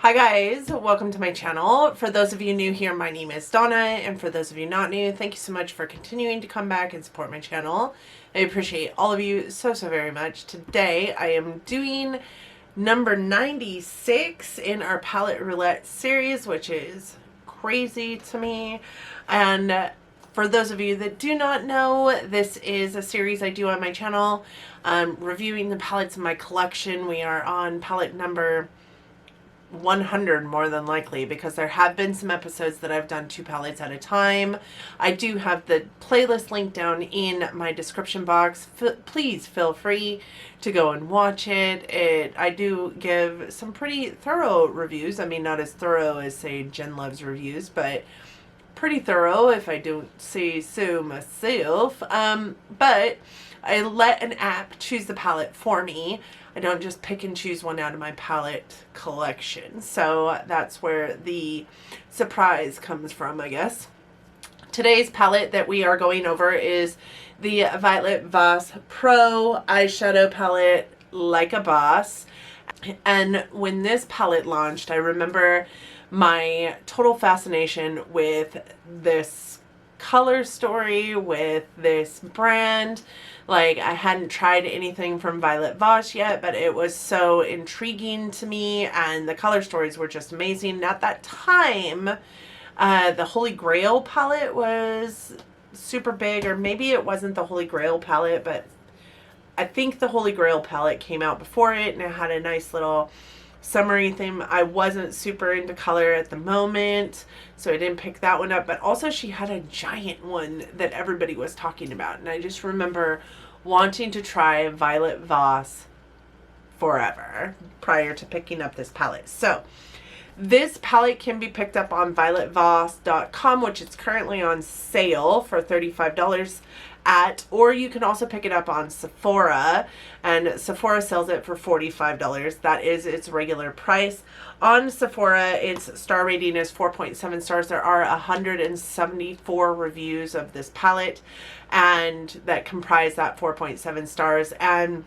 Hi guys, welcome to my channel. For those of you new here, my name is Donna, and for those of you not new, thank you so much for continuing to come back and support my channel. I appreciate all of you so very much. Today I am doing number 96 in our Palette Roulette series, which is crazy to me. And for those of you that do not know, this is a series I do on my channel, reviewing the palettes in my collection. We are on palette number 100 more than likely, because there have been some episodes that I've done 2 palettes at a time. I do have the playlist linked down in my description box. Please feel free to go and watch it. I do give some pretty thorough reviews. I mean, not as thorough as, say, Jen Loves reviews, but pretty thorough, if I don't say so myself. But I let an app choose the palette for me. I don't just pick and choose one out of my palette collection. So that's where the surprise comes from, I guess. Today's palette that we are going over is the Violet Voss Pro eyeshadow palette, Like a Boss. And when this palette launched, I remember my total fascination with this color story, with this brand. Like, I hadn't tried anything from Violet Voss yet, but it was so intriguing to me, and the color stories were just amazing. At that time, the Holy Grail palette was super big, or maybe it wasn't the Holy Grail palette, but I think the Holy Grail palette came out before it, and it had a nice little summery theme. I wasn't super into color at the moment, so I didn't pick that one up. But also, she had a giant one that everybody was talking about, and I just remember wanting to try Violet Voss forever prior to picking up this palette. So this palette can be picked up on violetvoss.com, which is currently on sale for $35 or you can also pick it up on Sephora, and Sephora sells it for $45. That is its regular price. On Sephora, its star rating is 4.7 stars. There are 174 reviews of this palette, and that comprise that 4.7 stars. And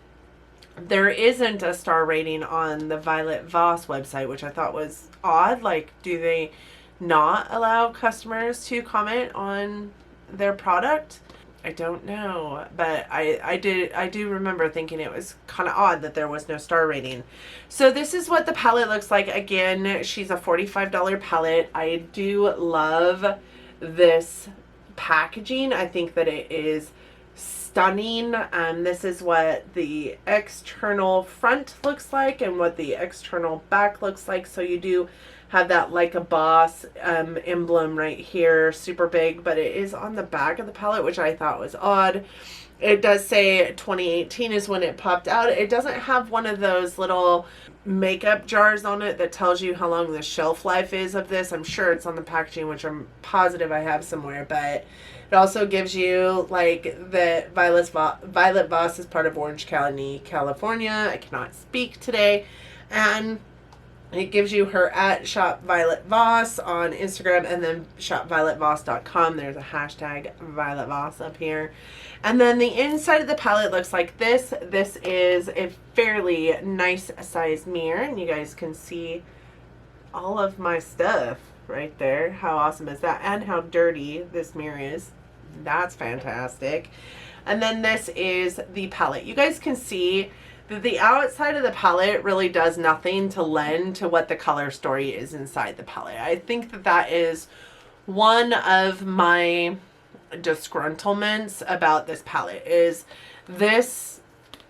there isn't a star rating on the Violet Voss website, which I thought was odd. Like, do they not allow customers to comment on their product? I don't know, but I do remember thinking it was kind of odd that there was no star rating. So this is what the palette looks like. Again, she's a $45 palette. I do love this packaging. I think that it is stunning. This is what the external front looks like and what the external back looks like. So you do have that Like a Boss emblem right here, super big, but it is on the back of the palette, which I thought was odd. It does say 2018 is when it popped out. It doesn't have one of those little makeup jars on it that tells you how long the shelf life is of this. I'm sure it's on the packaging, which I'm positive I have somewhere, but it also gives you, like, the Violet Voss is part of Orange County, California. I cannot speak today. And it gives you her at Shop Violet Voss on Instagram, and then shopvioletvoss.com. There's a hashtag Violet Voss up here. And then the inside of the palette looks like this. This is a fairly nice sized mirror, and you guys can see all of my stuff right there. How awesome is that? And how dirty this mirror is. That's fantastic. And then this is the palette. You guys can see that the outside of the palette really does nothing to lend to what the color story is inside the palette. I think that that is one of my disgruntlements about this palette, is this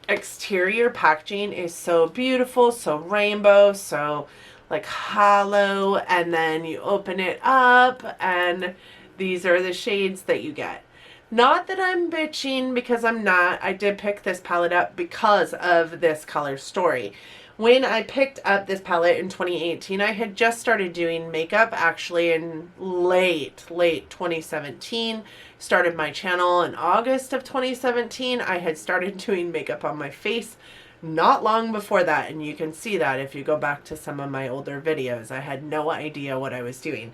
exterior packaging is so beautiful, so rainbow, so like hollow, and then you open it up and these are the shades that you get. Not that I'm bitching, because I'm not. I did pick this palette up because of this color story. When I picked up this palette in 2018, I had just started doing makeup, actually in late 2017. Started my channel in August of 2017. I had started doing makeup on my face not long before that, and you can see that if you go back to some of my older videos. I had no idea what I was doing.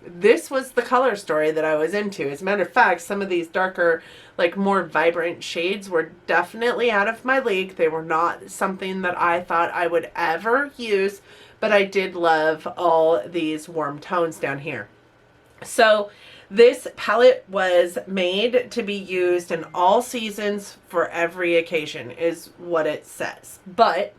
This was the color story that I was into. As a matter of fact, some of these darker, like more vibrant shades were definitely out of my league. They were not something that I thought I would ever use, but I did love all these warm tones down here. So this palette was made to be used in all seasons for every occasion is what it says. But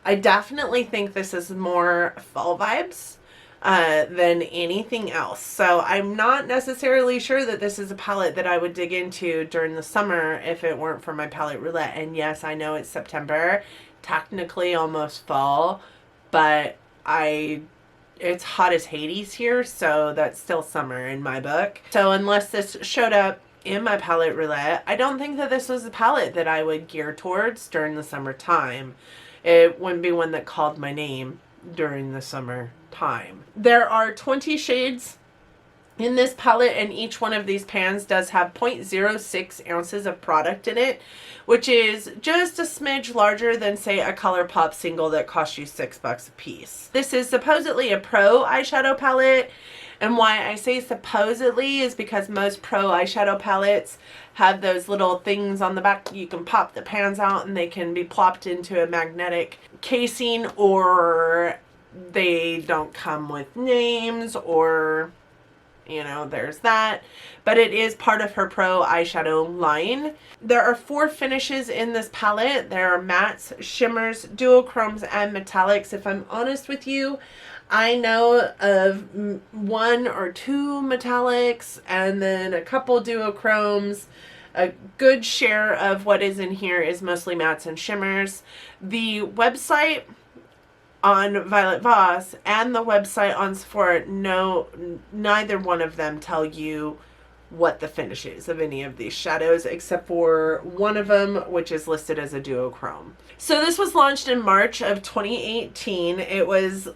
I definitely think this is more fall vibes than anything else. So I'm not necessarily sure that this is a palette that I would dig into during the summer if it weren't for my Palette Roulette. And yes, I know it's September, technically almost fall, but it's hot as Hades here, so that's still summer in my book. So unless this showed up in my Palette Roulette, I don't think that this was a palette that I would gear towards during the summertime. It wouldn't be one that called my name during the summer time. There are 20 shades in this palette, and each one of these pans does have 0.06 ounces of product in it, which is just a smidge larger than, say, a ColourPop single that costs you $6 a piece. This is supposedly a pro eyeshadow palette, and why I say supposedly is because most pro eyeshadow palettes have those little things on the back. You can pop the pans out and they can be plopped into a magnetic casing, or they don't come with names, or you know, there's that. But it is part of her pro eyeshadow line. There are 4 finishes in this palette. There are mattes, shimmers, duochromes, and metallics. If I'm honest with you, I know of 1 or 2 metallics and then a couple duochromes. A good share of what is in here is mostly mattes and shimmers. The website on Violet Voss and the website on Sephora, neither one of them tell you what the finish is of any of these shadows, except for one of them, which is listed as a duochrome. So this was launched in March of 2018. It is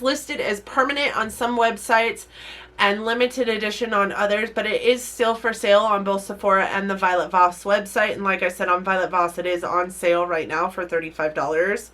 listed as permanent on some websites and limited edition on others, but it is still for sale on both Sephora and the Violet Voss website. And like I said, on Violet Voss, it is on sale right now for $35.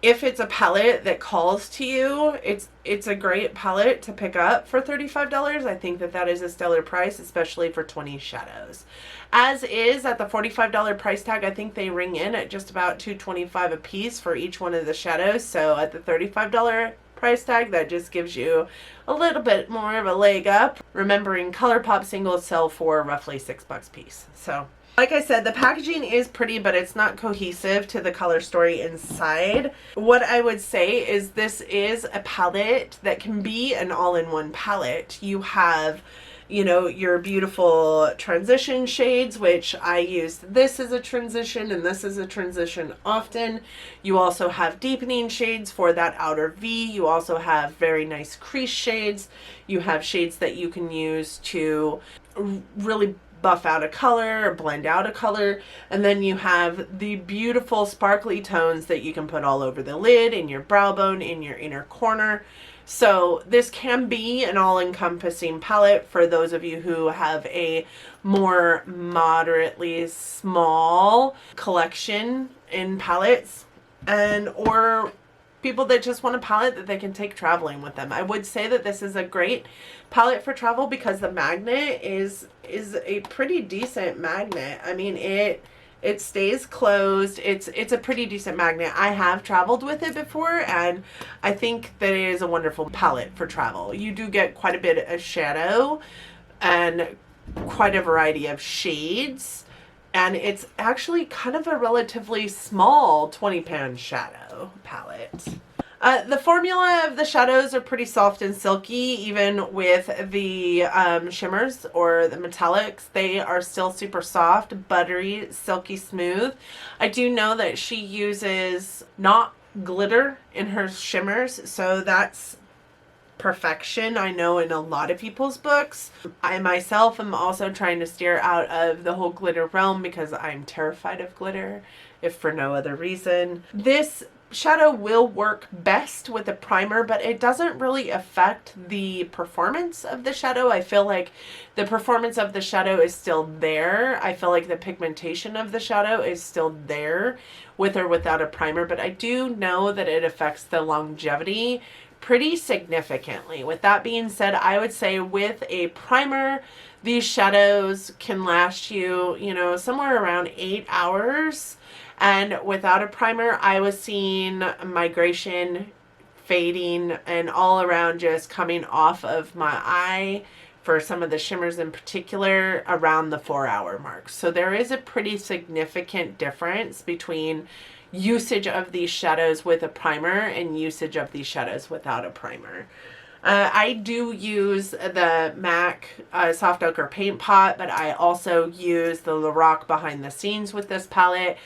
If it's a palette that calls to you, it's a great palette to pick up for $35. I think that is a stellar price, especially for 20 shadows. As is, at the $45 price tag, I think they ring in at just about $2.25 a piece for each one of the shadows. So at the $35 price tag, that just gives you a little bit more of a leg up. Remembering ColourPop singles sell for roughly $6 a piece. So like I said, the packaging is pretty, but it's not cohesive to the color story inside. What I would say is this is a palette that can be an all-in-one palette. You have, you know, your beautiful transition shades, which I used this as a transition and this as a transition often. You also have deepening shades for that outer V. You also have very nice crease shades. You have shades that you can use to really buff out a color or blend out a color, and then you have the beautiful sparkly tones that you can put all over the lid, in your brow bone, in your inner corner. So this can be an all-encompassing palette for those of you who have a more moderately small collection in palettes, and or people that just want a palette that they can take traveling with them. I would say that this is a great palette for travel because the magnet is a pretty decent magnet. I mean, it stays closed. It's a pretty decent magnet. I have traveled with it before, and I think that it is a wonderful palette for travel. You do get quite a bit of shadow and quite a variety of shades, and it's actually kind of a relatively small 20 pan shadow palette. The formula of the shadows are pretty soft and silky, even with the shimmers or the metallics. They are still super soft, buttery, silky smooth. I do know that she uses not glitter in her shimmers, so that's perfection. I know in a lot of people's books. I myself am also trying to steer out of the whole glitter realm because I'm terrified of glitter, if for no other reason. This shadow will work best with a primer, but it doesn't really affect the performance of the shadow. I feel like the performance of the shadow is still there. I feel like the pigmentation of the shadow is still there with or without a primer, but I do know that it affects the longevity pretty significantly. With that being said, I would say with a primer, these shadows can last you, you know, somewhere around 8 hours. And without a primer, I was seeing migration, fading, and all around just coming off of my eye for some of the shimmers in particular around the 4-hour mark. So there is a pretty significant difference between usage of these shadows with a primer and usage of these shadows without a primer. I do use the MAC Soft Ochre Paint Pot, but I also use the Lorac Behind the Scenes with this palette.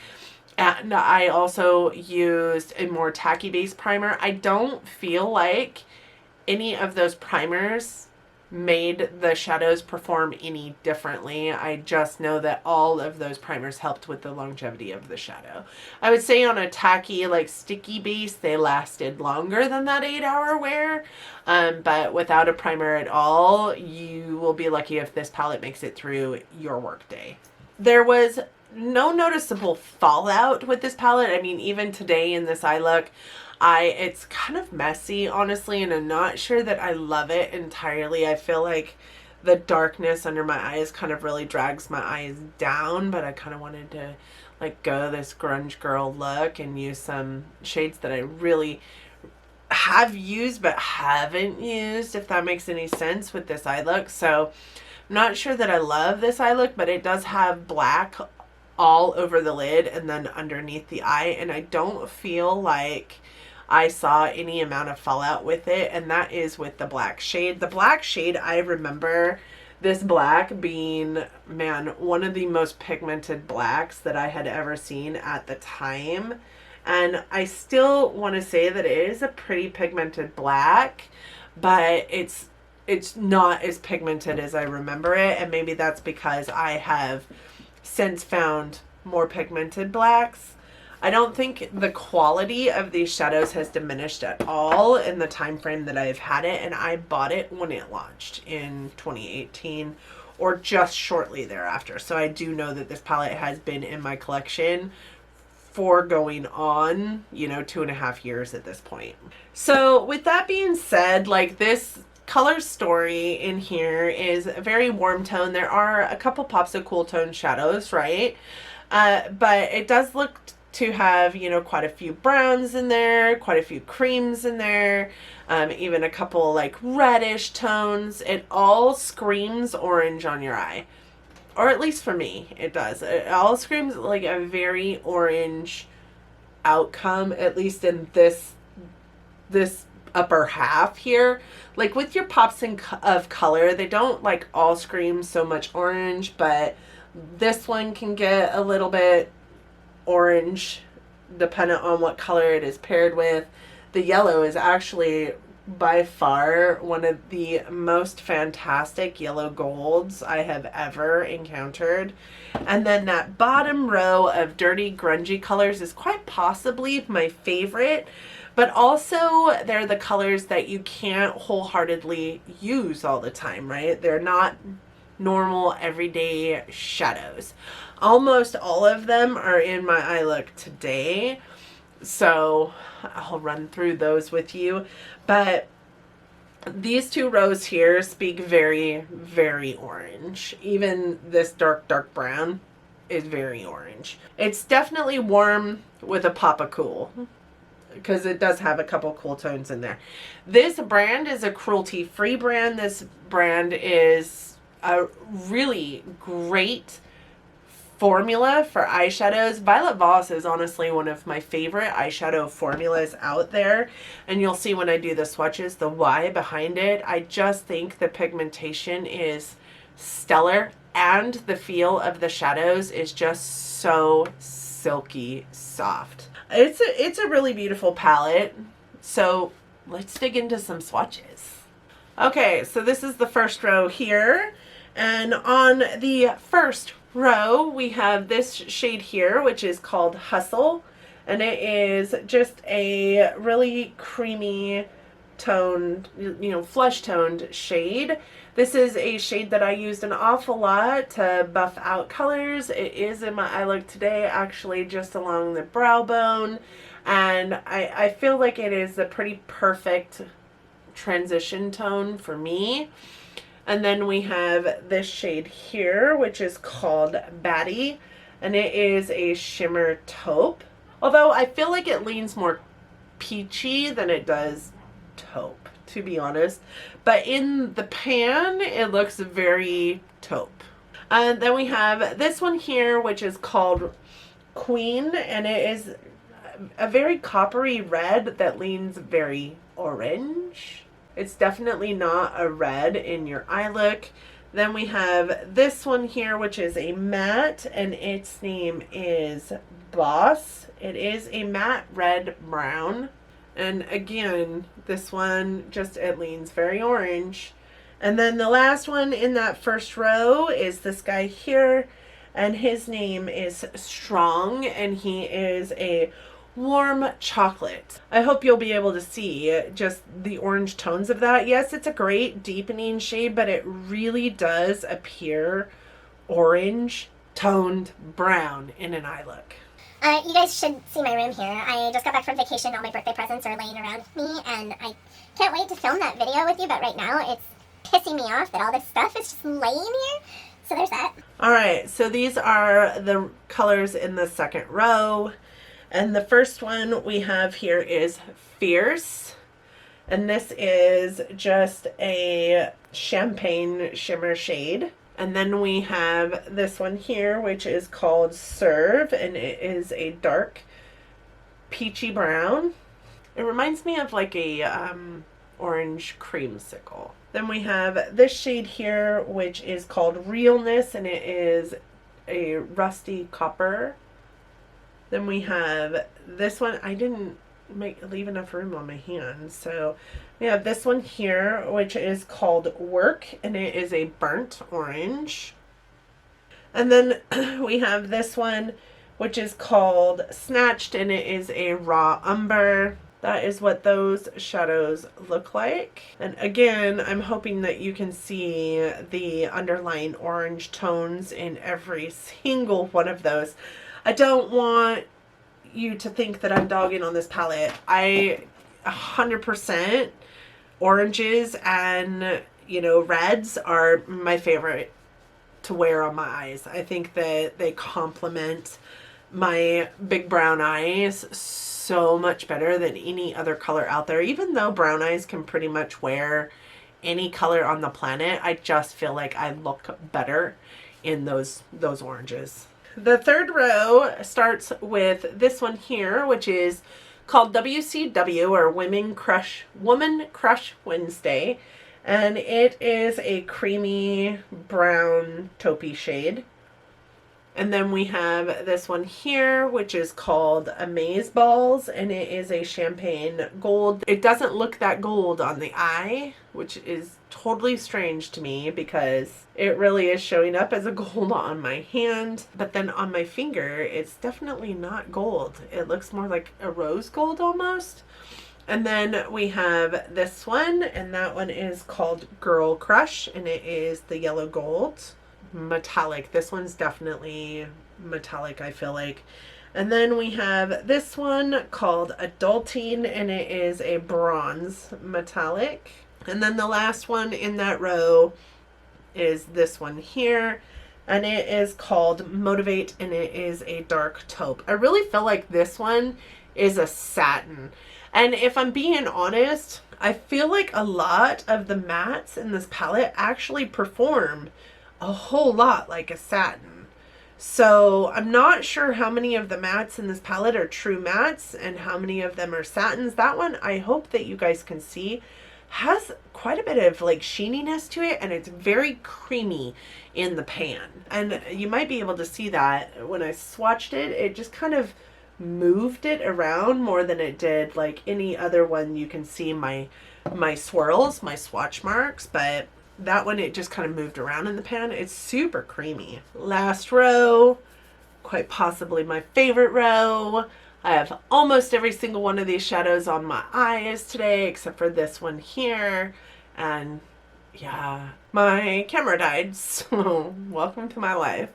And I also used a more tacky base primer. I don't feel like any of those primers made the shadows perform any differently. I just know that all of those primers helped with the longevity of the shadow. I would say on a tacky, like sticky base, they lasted longer than that 8-hour wear. But without a primer at all, you will be lucky if this palette makes it through your workday. There was no noticeable fallout with this palette. I mean, even today in this eye look, it's kind of messy, honestly, and I'm not sure that I love it entirely. I feel like the darkness under my eyes kind of really drags my eyes down, but I kind of wanted to like go this grunge girl look and use some shades that I really have used but haven't used, if that makes any sense with this eye look. So I'm not sure that I love this eye look, but it does have black all over the lid and then underneath the eye, and I don't feel like I saw any amount of fallout with it, and that is with the black shade. The black shade, I remember this black being, man, one of the most pigmented blacks that I had ever seen at the time. And I still want to say that it is a pretty pigmented black, but it's not as pigmented as I remember it, and maybe that's because I have since found more pigmented blacks. I don't think the quality of these shadows has diminished at all in the time frame that I've had it, and I bought it when it launched in 2018 or just shortly thereafter. So I do know that this palette has been in my collection for going on, 2.5 years at this point. So with that being said, like, this color story in here is a very warm tone. There are a couple pops of cool tone shadows, right? But it does look to have, quite a few browns in there, quite a few creams in there, even a couple like reddish tones. It all screams orange on your eye, or at least for me, it does. It all screams like a very orange outcome, at least in this upper half here. Like with your pops of color, they don't like all scream so much orange, but this one can get a little bit orange depending on what color it is paired with. The yellow is actually by far one of the most fantastic yellow golds I have ever encountered. And then that bottom row of dirty grungy colors is quite possibly my favorite, but also they're the colors that you can't wholeheartedly use all the time, right? They're not normal everyday shadows. Almost all of them are in my eye look today, so I'll run through those with you. But these two rows here speak very, very orange. Even this dark brown is very orange. It's definitely warm with a pop of cool, because it does have a couple cool tones in there. This brand is a cruelty-free brand. This brand is a really great formula for eyeshadows. Violet Voss is honestly one of my favorite eyeshadow formulas out there, and you'll see when I do the swatches the why behind it. I just think the pigmentation is stellar, and the feel of the shadows is just so silky soft. It's a really beautiful palette. So let's dig into some swatches. Okay, so this is the first row here, and on the first row we have this shade here, which is called Hustle, and it is just a really creamy toned, flesh toned shade. This is a shade that I used an awful lot to buff out colors. It is in my eye look today, actually just along the brow bone, and I feel like it is a pretty perfect transition tone for me. And then we have this shade here, which is called Baddie. and it is a shimmer taupe. Although I feel like it leans more peachy than it does taupe, to be honest. But in the pan, it looks very taupe. And then we have this one here, which is called Queen, and it is a very coppery red that leans very orange. It's definitely not a red in your eye look. Then we have this one here, which is a matte, and its name is Boss. It is a matte red brown. And again, this one just, it leans very orange. And then the last one in that first row is this guy here, and his name is Strong, and he is a warm chocolate. I hope you'll be able to see just the orange tones of that. Yes, it's a great deepening shade, but it really does appear orange toned brown in an eye look. You guys should see my room here. I just got back from vacation. All my birthday presents are laying around me, and I can't wait to film that video with you, but right now it's pissing me off that all this stuff is just laying here. So there's that. Alright, so these are the colors in the second row. And the first one we have here is Fierce. And this is just a champagne shimmer shade. And then we have this one here, which is called Serve, and it is a dark peachy brown. It reminds me of like a orange creamsicle. Then we have this shade here, which is called Realness, and it is a rusty copper. Then we have this one. I didn't leave enough room on my hand, so we have this one here, which is called Work, and it is a burnt orange. And then we have this one, which is called Snatched, and it is a raw umber. That is what those shadows look like. And again, I'm hoping that you can see the underlying orange tones in every single one of those. I don't want you to think that I'm dogging on this palette. 100% oranges and, you know, reds are my favorite to wear on my eyes. I think that they complement my big brown eyes so much better than any other color out there. Even though brown eyes can pretty much wear any color on the planet, I just feel like I look better in those oranges. The third row starts with this one here, which is called WCW, or Woman Crush Wednesday, and it is a creamy brown taupey shade. And then we have this one here, which is called Amaze Balls, and it is a champagne gold. It doesn't look that gold on the eye, which is totally strange to me because it really is showing up as a gold on my hand. But then on my finger, it's definitely not gold. It looks more like a rose gold almost. And then we have this one, and that one is called Girl Crush, and it is the yellow gold. Metallic. This one's definitely metallic, I feel like. And then we have this one called Adulting, and it is a bronze metallic. And then the last one in that row is this one here, and it is called Motivate, and it is a dark taupe. I really feel like this one is a satin. And if I'm being honest, I feel like a lot of the mattes in this palette actually perform a whole lot like a satin. So I'm not sure how many of the mattes in this palette are true mattes and how many of them are satins. That one, I hope that you guys can see, has quite a bit of like sheeniness to it, and it's very creamy in the pan. And you might be able to see that when I swatched it, it just kind of moved it around more than it did like any other one. You can see my swirls, my swatch marks, but that one, it just kind of moved around in the pan. It's super creamy. Last row, quite possibly my favorite row. I have almost every single one of these shadows on my eyes today, except for this one here. And yeah, my camera died, so welcome to my life.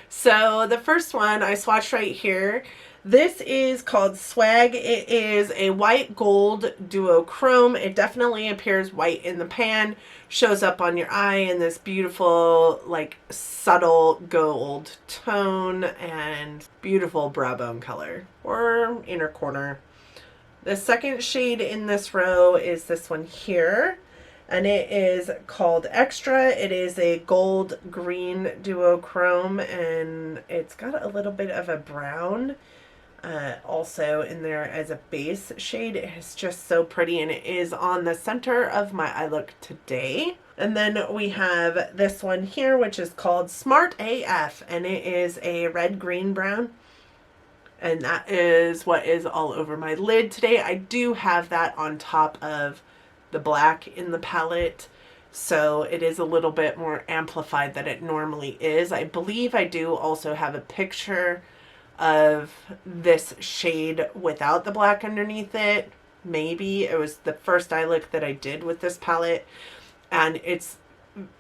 So the first one I swatched right here. This is called Swag. It is a white gold duochrome. It definitely appears white in the pan, shows up on your eye in this beautiful, like, subtle gold tone and beautiful brow bone color or inner corner. The second shade in this row is this one here, and it is called Extra. It is a gold green duochrome, and it's got a little bit of a brown also in there as a base shade. It's just so pretty, and it is on the center of my eye look today. And then we have this one here, which is called Smart AF, and it is a red green brown, and that is what is all over my lid today. I do have that on top of the black in the palette, so it is a little bit more amplified than it normally is. I believe I do also have a picture of this shade without the black underneath it. Maybe it was the first eye look that I did with this palette, and it's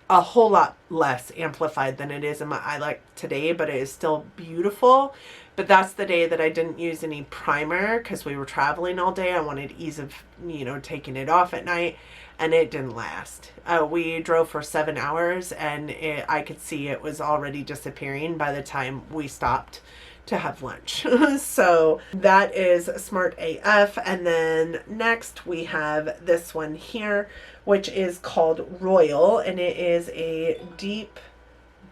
a whole lot less amplified than it is in my eye look today, but it is still beautiful. But that's the day that I didn't use any primer because we were traveling all day. I wanted ease of, you know, taking it off at night, and it didn't last. We drove for 7 hours, and I could see it was already disappearing by the time we stopped to have lunch. So that is Smart AF. And then next we have this one here, which is called Royal, and it is a deep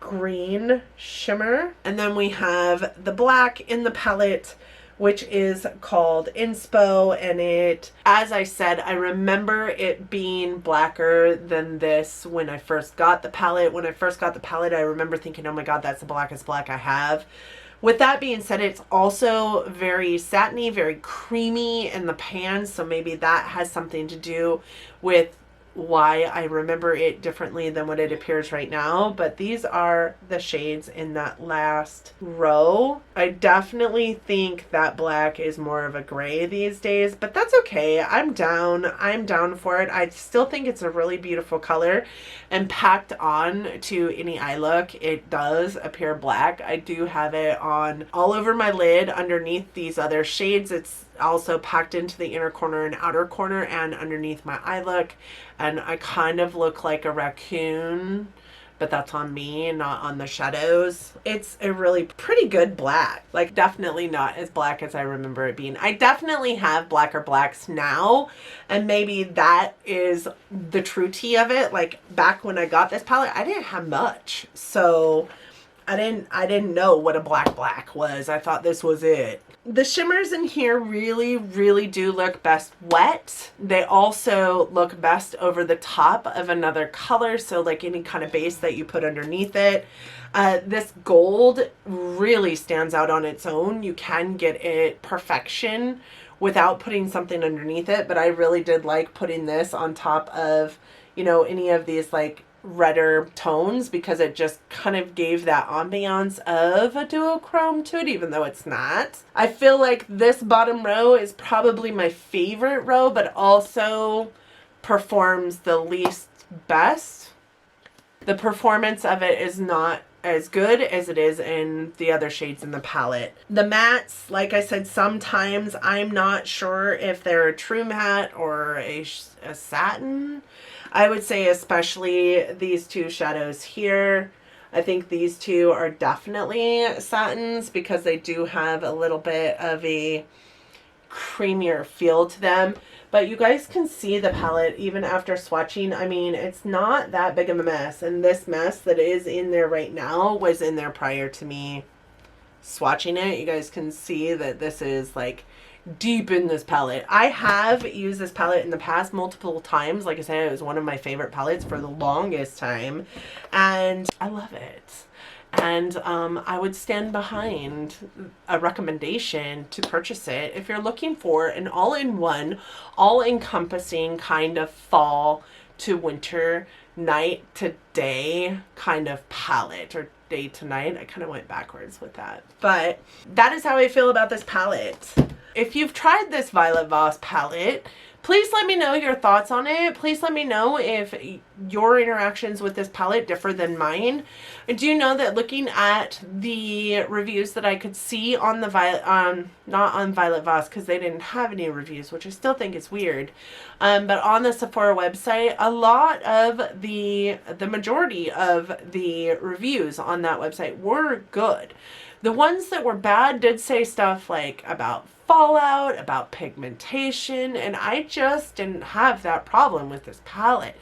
green shimmer. And then we have the black in the palette, which is called Inspo, and it, as I said, I remember it being blacker than this when I first got the palette. When I first got the palette, I remember thinking, oh my god, that's the blackest black I have. With that being said, it's also very satiny, very creamy in the pan, so maybe that has something to do with why I remember it differently than what it appears right now. But these are the shades in that last row. I definitely think that black is more of a gray these days, but that's okay. I'm down for it. I still think it's a really beautiful color, and packed on to any eye look, it does appear black. I do have it on all over my lid underneath these other shades. It's also packed into the inner corner and outer corner and underneath my eye look, and I kind of look like a raccoon, but that's on me, not on the shadows. It's a really pretty good black, like definitely not as black as I remember it being. I definitely have blacker blacks now, and maybe that is the true tea of it. Like back when I got this palette, I didn't have much, so I didn't know what a black was. I thought this was it. The shimmers in here really, really do look best wet. They also look best over the top of another color, so like any kind of base that you put underneath it. This gold really stands out on its own. You can get it perfection without putting something underneath it, but I really did like putting this on top of, you know, any of these like redder tones, because it just kind of gave that ambiance of a duochrome to it, even though it's not. I feel like this bottom row is probably my favorite row, but also performs the least best. The performance of it is not as good as it is in the other shades in the palette. The mattes, like I said, sometimes I'm not sure if they're a true matte or a satin. I would say especially these two shadows here. I think these two are definitely satins because they do have a little bit of a creamier feel to them. But you guys can see the palette even after swatching. I mean, it's not that big of a mess. And this mess that is in there right now was in there prior to me swatching it. You guys can see that this is like deep in this palette. I have used this palette in the past multiple times. Like I said, it was one of my favorite palettes for the longest time, and I love it. And I would stand behind a recommendation to purchase it if you're looking for an all-in-one, all-encompassing kind of fall to winter, night to day kind of palette, or day to night. I kind of went backwards with that. But that is how I feel about this palette. If you've tried this Violet Voss palette, Please let me know your thoughts on it. Please let me know if your interactions with this palette differ than mine. I do know that looking at the reviews that I could see on the not on Violet Voss, because they didn't have any reviews, which I still think is weird, but on the Sephora website, a lot of the majority of the reviews on that website were good. The ones that were bad did say stuff like about fallout, about pigmentation, and I just didn't have that problem with this palette.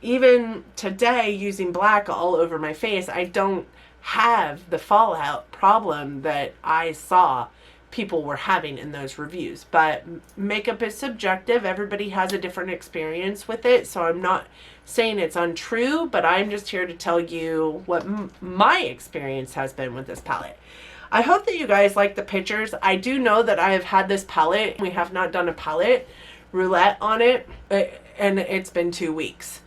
Even today, using black all over my face, I don't have the fallout problem that I saw people were having in those reviews. But makeup is subjective. Everybody has a different experience with it, so I'm not saying it's untrue, but I'm just here to tell you what my experience has been with this palette. I hope that you guys like the pictures. I do know that I have had this palette. We have not done a palette roulette on it, and it's been 2 weeks.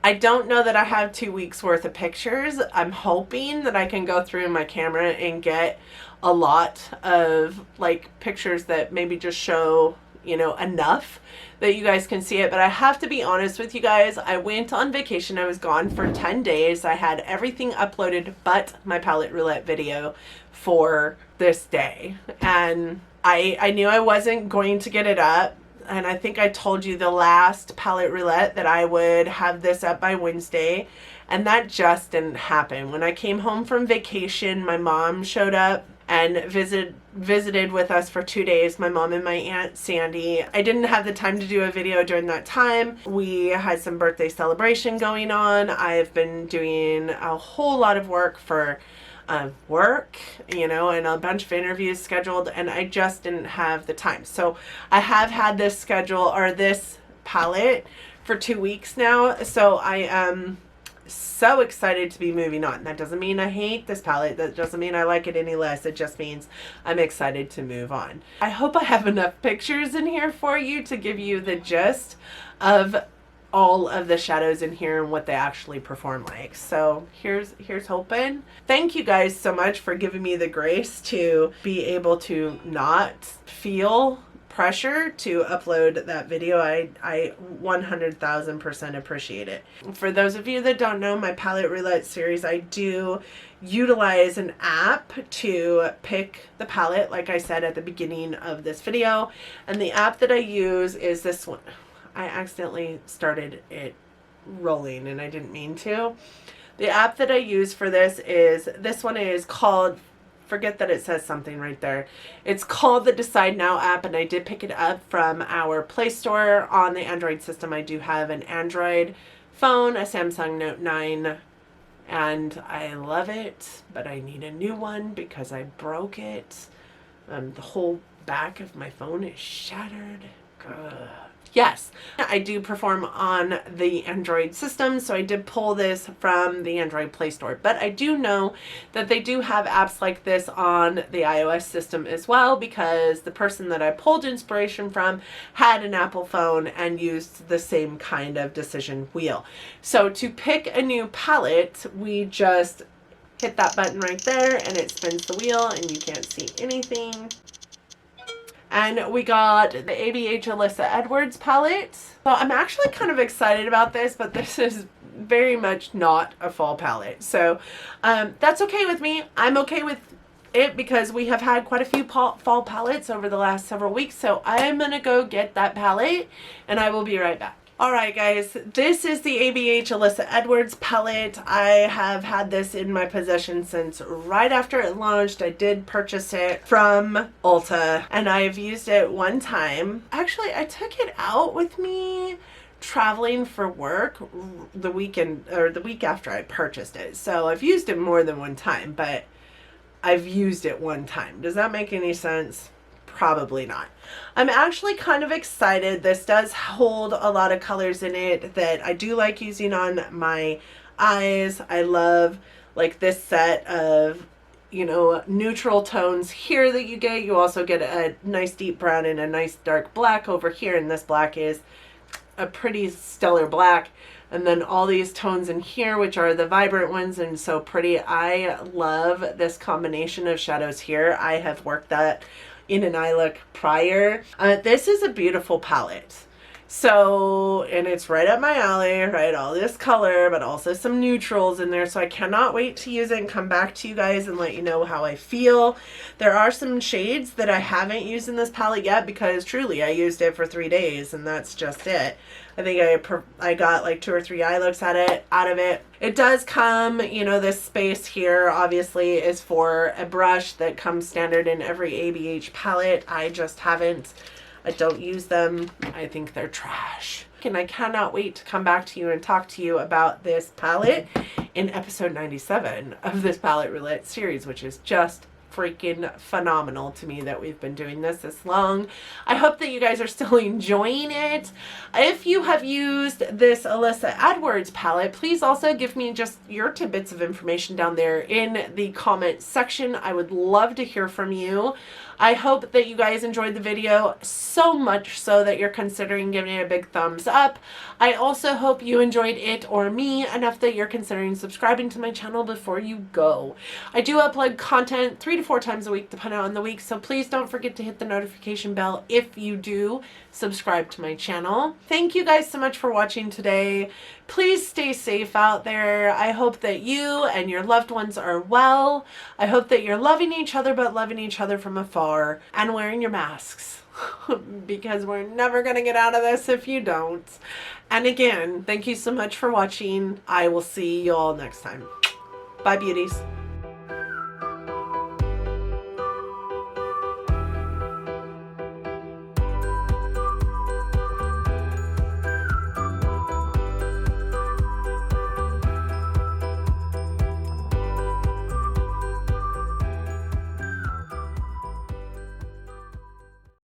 I don't know that I have 2 weeks worth of pictures. I'm hoping that I can go through my camera and get a lot of like pictures that maybe just show, you know, enough that you guys can see it. But I have to be honest with you guys, I went on vacation. I was gone for 10 days. I had everything uploaded but my palette roulette video for this day, and I knew I wasn't going to get it up. And I think I told you the last palette roulette that I would have this up by Wednesday, and that just didn't happen. When I came home from vacation, my mom showed up and visited with us for 2 days, my mom and my Aunt Sandy. I didn't have the time to do a video during that time. We had some birthday celebration going on. I've been doing a whole lot of work for work, you know, and a bunch of interviews scheduled, and I just didn't have the time. So I have had this schedule or this palette for 2 weeks now, so I am so excited to be moving on. That doesn't mean I hate this palette. That doesn't mean I like it any less. It just means I'm excited to move on. I hope I have enough pictures in here for you to give you the gist of all of the shadows in here and what they actually perform like. So here's hoping. Thank you guys so much for giving me the grace to be able to not feel pressure to upload that video. I 100,000% appreciate it. For those of you that don't know, my Palette Roulette series, I do utilize an app to pick the palette, like I said at the beginning of this video, and the app that I use is this one. I accidentally started it rolling and I didn't mean to. The app that I use for this one is called, forget that it says something right there. It's called the Decide Now app, and I did pick it up from our Play Store on the Android system. I do have an Android phone, a Samsung Note 9, and I love it, but I need a new one because I broke it. The whole back of my phone is shattered. Ugh. Yes, I do perform on the Android system, so I did pull this from the Android Play Store. But I do know that they do have apps like this on the iOS system as well, because the person that I pulled inspiration from had an Apple phone and used the same kind of decision wheel. So to pick a new palette, we just hit that button right there and it spins the wheel and you can't see anything. And we got the ABH Alyssa Edwards palette. So I'm actually kind of excited about this, but this is very much not a fall palette. So that's okay with me. I'm okay with it because we have had quite a few fall palettes over the last several weeks. So I'm going to go get that palette and I will be right back. Alright guys, this is the ABH Alyssa Edwards palette. I have had this in my possession since right after it launched. I did purchase it from Ulta and I've used it one time. Actually, I took it out with me traveling for work the weekend or the week after I purchased it. So I've used it more than one time, but I've used it one time. Does that make any sense? Probably not. I'm actually kind of excited. This does hold a lot of colors in it that I do like using on my eyes. I love like this set of, you know, neutral tones here that you get. You also get a nice deep brown and a nice dark black over here, and this black is a pretty stellar black. And then all these tones in here, which are the vibrant ones and so pretty. I love this combination of shadows here. I have worked that in an eye look prior. This is a beautiful palette. So, and it's right up my alley, right? All this color, but also some neutrals in there. So I cannot wait to use it and come back to you guys and let you know how I feel. There are some shades that I haven't used in this palette yet because truly I used it for 3 days and that's just it. I think I got like 2 or 3 eye looks out of it. It does come, you know, this space here obviously is for a brush that comes standard in every ABH palette. I don't use them. I think they're trash. And I cannot wait to come back to you and talk to you about this palette in episode 97 of this Palette Roulette series, which is just freaking phenomenal to me that we've been doing this long. I hope that you guys are still enjoying it. If you have used this Alyssa Edwards palette, please also give me just your tidbits of information down there in the comment section. I would love to hear from you. I hope that you guys enjoyed the video so much so that you're considering giving it a big thumbs up. I also hope you enjoyed it or me enough that you're considering subscribing to my channel before you go. I do upload content 3 to 4 times a week depending on the week, so please don't forget to hit the notification bell if you do subscribe to my channel. Thank you guys so much for watching today. Please stay safe out there. I hope that you and your loved ones are well. I hope that you're loving each other, but loving each other from afar and wearing your masks because we're never going to get out of this if you don't. And again, thank you so much for watching. I will see you all next time. Bye, beauties.